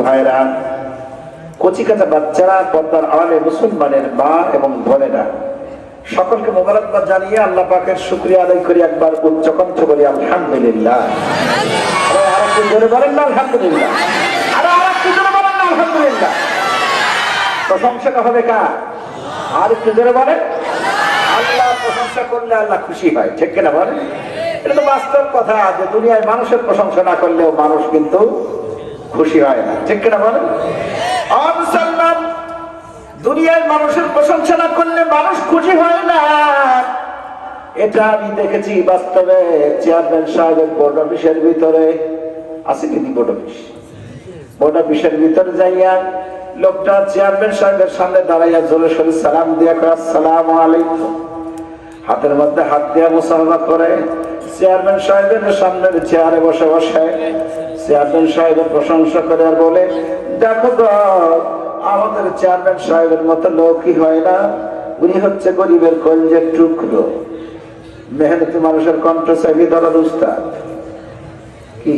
ভাইরা, কচি কাঁচা বাচ্চারা, পর্দার আড়ালে মুসলমানের মা এবং বোনেরা, সকলকে মোবারকবাদ জানিয়ে আল্লাহ পাকের শুকরিয়া আদায় করি। একবার উচ্চ কণ্ঠ বলি আলহামদুলিল্লাহ। আর একটু জোরে বলেন না আলহামদুলিল্লাহ। আর একটু জোরে বলেন না আলহামদুলিল্লাহ। প্রশংসাটা হবে কার? আর একটু জোরে বলেন। আল্লাহ প্রশংসা করলে আল্লাহ খুশি হয়, ঠিক কিনা বলেন? এটা তো বাস্তব কথা যে দুনিয়ায় মানুষের প্রশংসা না করলেও মানুষ কিন্তু খুশি হয় না, ঠিক কিনা বলেন? মুসলমান, দুনিয়ায় মানুষের প্রশংসা না করলে মানুষ খুশি হয় না। এটা আমি দেখেছি বাস্তবে। চেয়ারম্যান সাহেবের বোর্ড অফিসের ভিতরে আছে কিন্তু বোর্ড অফিসের ভিতরে যাইয়া লোকটা চেয়ারম্যান সাহেবের সামনে দাঁড়াইয়া জোরে সোরে সালাম দিয়া করে আসসালামু আলাইকুম, হাতের মধ্যে হাত দিয়া মুসাফা করে চেয়ারম্যান সাহেবের সামনের চেয়ারে বসে বসে চেয়ারম্যান সাহেবের প্রশংসা করে আর বলে, দেখো তো আমাদের চেয়ারম্যান সাহেবের মতো লোকই হয় না, উনি হচ্ছে গরিবের কলজের টুকরো, মেহনতি মানুষের কণ্ঠ চাবি ধরার উস্তাদ। কি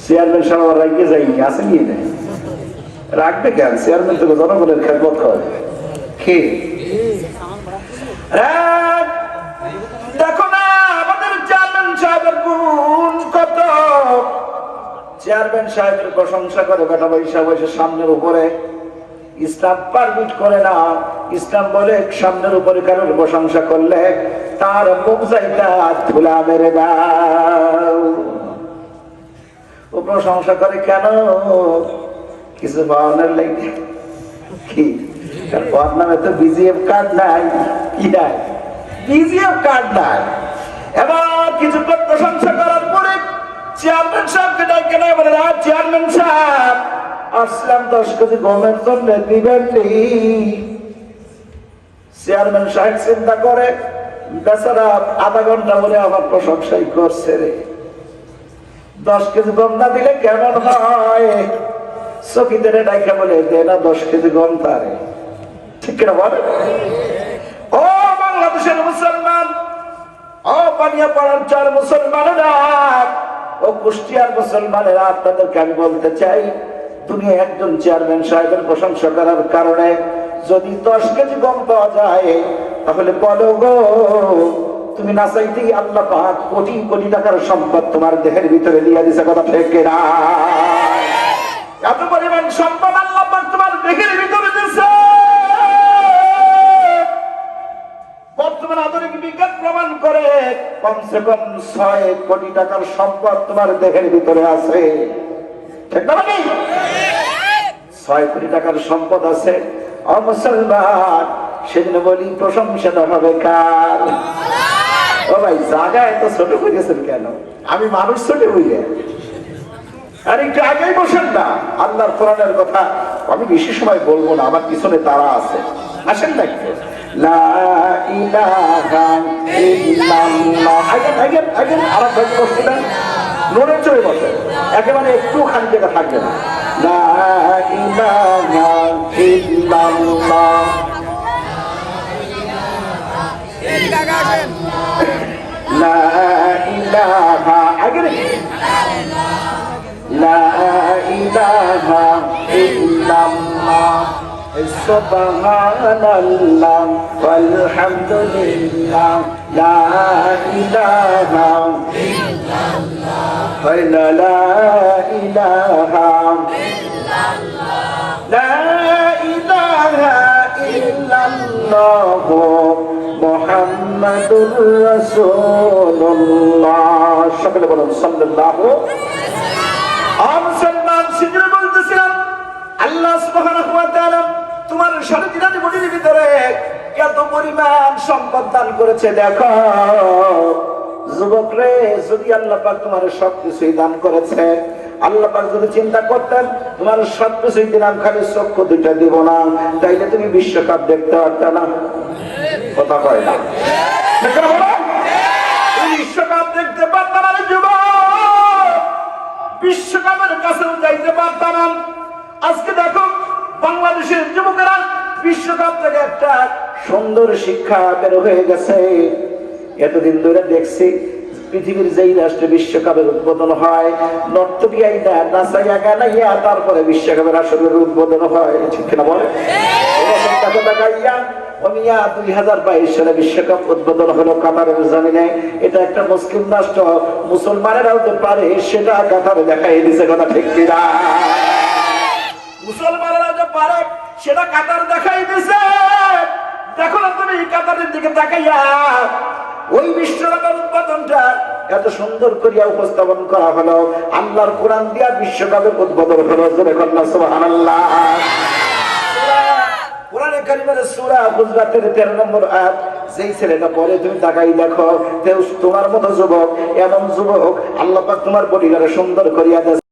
চেয়ারম্যান সাহেব রাখতে যায়নি, আছে কি না? রাখবে কেন? চেয়ারম্যান তো জনগণের খেদমত করে। কি দেখো না আমাদের চেয়ারম্যান সাহেবের গুণ কত। চেয়ারম্যান সাহেবের প্রশংসা করে বেটা পয়সা বসে সামনের উপরে। ইসলাম পারমিট করে না। ইসলাম বলে সামনের উপরে কারোর প্রশংসা করলে তার মুখ যাইটা ধুলা মেরে দাও। ও প্রশংসা করে কেন? কিছু পাওয়ানোর লাগে। কি ওর নামে তো বিজিএফ কার্ড নাই। কি নাই? বিজিএফ কার্ড নাই। এবার কিছুক্ষণ প্রশংসা করার পরে চেয়ারম্যান সাহেবকে ডাকে না, বলে চেয়ারম্যান সাহেব আসলাম 10 কেজি গমের জন্য দিবেন। চেয়ারম্যান সাহেব চিন্তা করে বেচারা আধা ঘন্টা বলে আমার প্রশংসাই করছে রে, 10 কেজি গম না দিলে কেমন হয়? চকিদের ডাইকা বলে দে না 10 কেজি গম তারে, ঠিক কিনা বলে? ও বাংলাদেশের মুসলমান, ও পানিয়াপাড়ার 4 মুসলমানেরা, ও কুষ্টিয়ার মুসলমানেরা, আপনাদেরকে আমি বলতে চাই দুনিয়া একজন চেয়ারম্যান সাহেবের প্রশংসা করার কারণে যদি 10 কেজি গম পাওয়া যায় তাহলে বলো গো তুমি না চাইতেই আল্লাহ পাক কোটি কোটি টাকার সম্পদ তোমার দেহের ভিতরে দিয়ে দিছে। কথা ঠিক কিনা? এত পরিমাণ সম্পদ আল্লাহ পাক তোমার দেহের ভিতরে দিয়েছে। বর্তমান আধুনিক বিজ্ঞান প্রমাণ করে কমসে কম 6 কোটি টাকার সম্পদ তোমার দেহের ভিতরে আছে, ঠিক না? 6 কোটি টাকার সম্পদ আছে। ও মুসলমান, সেদিন বলি প্রশংসাটা হবে কার? ও ভাই জায়গা এত ছোট হয়েছেন কেন? আমি মানুষ ছোট হইলে আর একটু আগেই বসেন না। আল্লাহর কোরআনের কথা আমি বেশি সময় বলবো না, আমার পিছনে তারা আছে, আসেন না একটু। লা ইলাহা ইল্লাল্লাহ। আরেকবার বসছিলেন নড়ে চড়ে বসে, একেবারে একটু খালি জায়গা থাকবে না। লা ইলাহা ইল্লাল্লাহ। লা ইলাহা আগে লা ইলাহা ইল্লাল্লাহ। সুবহানাল্লাহ ওয়ালহামদুলিল্লাহ লা ইলাহা ইল্লাল্লাহ লা ইলাহা ইল্লাল্লাহ লা ইলাহা ইল্লাল্লাহ মুহাম্মাদুর রাসূলুল্লাহ। সকলে বলুন সাল্লাল্লাহু মুসলমান সিজদা বলতেছিলাম আল্লাহ সুবহানাহু ওয়া তাআলা তোমার শরীরের বডির ভিতরে কত পরিমাণ সম্পদ দান করেছে। দেখো যুবক রে, যদি আল্লাহ পাক তোমার সবকিছুই দান করেছে, আল্লাহ পাক যদি চিন্তা করতেন তোমার সবকিছুই দিলাম, খালি চক্ষু দুইটা দিব না, তাইলে তুমি বিশ্বকাপ দেখতে পারতে না। কথা কয় না? বিশ্বকাপ দেখতে পারতাম না যুবক, বিশ্বকাপের কাছেও যাইতে পারতাম না। আজকে দেখো বাংলাদেশের যুবকেরা বিশ্বকাপ থেকে একটা সুন্দর শিক্ষা বের হয়ে গেছে। এতদিন ধরে দেখছি পৃথিবীর যেই রাষ্ট্রে বিশ্বকাপের উদ্বোধন হয়, নর্তকিয়াই না নাচাইয়া গানাইয়া তারপরে বিশ্বকাপের আসরের উদ্বোধন হয়, ঠিক কিনা বলে? 2022 সালে বিশ্বকাপ উদ্বোধন হলো কাতারের জমিনে। এটা একটা মুসলিম রাষ্ট্র, মুসলমানেরাও যে পারে সেটা কাতারে দেখাই দিছে, কথা ঠিক কিনা? মুসলমানেরা যে পারে সেটা কাতার দেখাই দিছে। দেখো না তুমি কাতারের দিকে তাকাইয়া, ওই বিশ্বকাপের উদ্বোধনটা এত সুন্দর করিয়া উপস্থাপন করা হলো। আল্লাহর কোরআন দিয়া বিশ্বকাপের উদ্বোধন হলো। জোরে কন্যা সুবহানাল্লাহ। কোরআনে কারিমের সূরা হুজরাতের 13 নম্বর আয়াত, যেই ছেলেটা পড়ে তুমি তাকাই দেখো, তোমার মতো যুবক, এমন যুবক আল্লাহ পাক তোমার পরিবারে সুন্দর করিয়া দেয়।